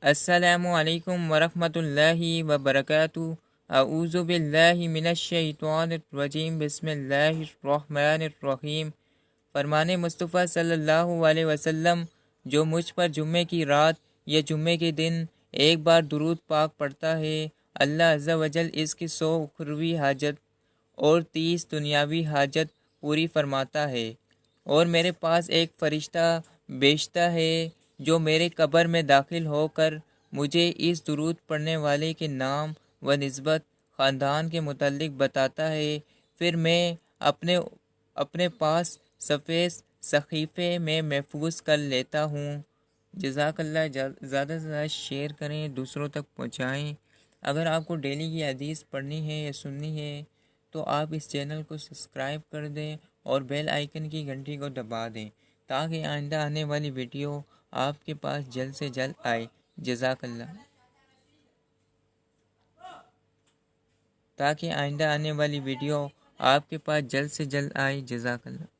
السلام علیکم ورحمۃ اللہ وبرکاتہ۔ اعوذ باللہ من الشیطان الرجیم، بسم اللہ الرحمن الرحیم۔ فرمان مصطفیٰ صلی اللہ علیہ وسلم، جو مجھ پر جمعے کی رات یا جمعے کے دن ایک بار درود پاک پڑھتا ہے، اللہ عز و جل اس کی 100 اخروی حاجت اور 30 دنیاوی حاجت پوری فرماتا ہے۔ اور میرے پاس ایک فرشتہ بیچتا ہے جو میرے قبر میں داخل ہو کر مجھے اس درود پڑھنے والے کے نام و نسبت خاندان کے متعلق بتاتا ہے، پھر میں اپنے پاس سفید صحیفے میں محفوظ کر لیتا ہوں۔ جزاک اللہ۔ زیادہ سے زیادہ شیئر کریں، دوسروں تک پہنچائیں۔ اگر آپ کو ڈیلی کی حدیث پڑھنی ہے یا سننی ہے تو آپ اس چینل کو سبسکرائب کر دیں اور بیل آئیکن کی گھنٹی کو دبا دیں تاکہ آئندہ آنے والی ویڈیو آپ کے پاس جلد سے جلد آئے۔ جزاک اللہ۔ تاکہ آئندہ آنے والی ویڈیو آپ کے پاس جلد سے جلد آئے۔ جزاک اللہ۔